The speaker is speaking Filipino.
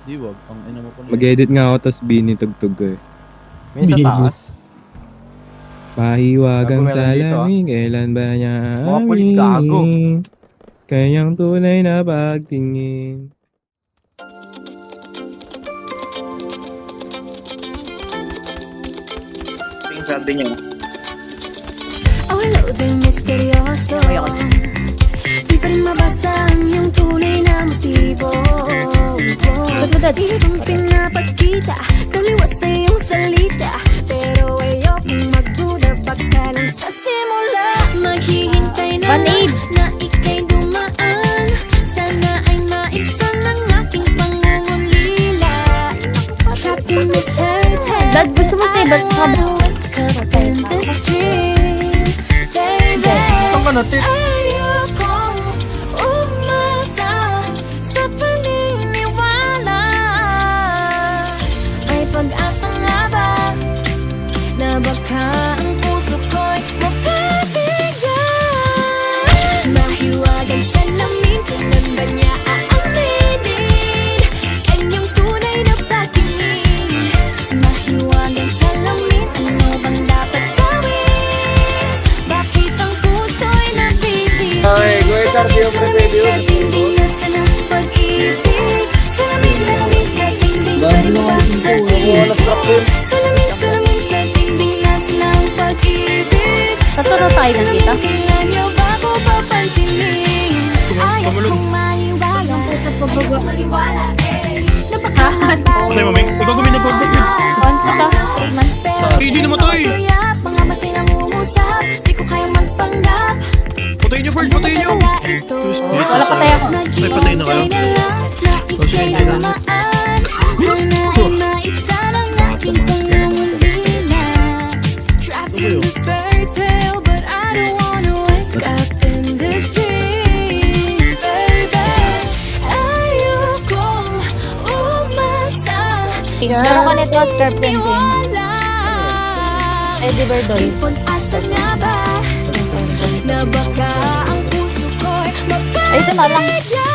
Di wag, ang ina mo pa na. Mag-edit nga ako tas binitugtog ko eh. May sa taas. Pahiwagang Gago, meron dito, salamin, kailan ba niya Mga pulis, gago. aminin? Kanyang tunay na pagtingin. Yung sabi niya. Awalo din misteryoso. Di pa rin mabasa ang iyong tunay na motibo. Ibang pinapagkita, taliwas sa iyong salita. Pero ayokong magduda, baka lang sa simula. Maghihintay na lang na ika'y dumaan. Sana ay maibsan ang aking pangungulila. Trapped in this fairy tale. Dad, gusto mo sa iba't Caught in this dream, baby. Saan ka natin? Ayokong umasa sa paniniwala. May pag-asa nga ba na baka ang puso ko'y mapabigyan? Mahiwagang salamin, kailan ba niya aaminin? Kanyang tunay na pagtingin. Mahiwagang salamin, ano bang dapat gawin? Bakit ang puso'y nabibig? Ay, go ahead, Cardi, yung Salamin sa tinding nasa ng pag-ibig. Salamin, salamin sa tinding narinig sa tinding. Salamin, salamin sa tinding nasa ng pag-ibig. Tatlo tayo nakita. Kailan niyo bago papansinin? Ayaw kong maniwala. Ayaw kong maniwala. Na baka Okay, mami. Ikaw gumina po. Hindi naman to eh. Mga mati namumusap, di ko kayang magpanggap. Patayin niyo, Ferd. Patayin niyo. Wala patay ako. Ay, patay na kayo. Ika'y namaan. Sana ay maibsan ang aking pangungulila. Trapped in this fairy tale, but I don't wanna wake up in this dream, baby. Ayokong umasa Meron ka nito at Curb paniwala. Eddie Verdol. May pag-asa nga ba na baka ang puso ko'y Ay, ito na lang. mapabigyan?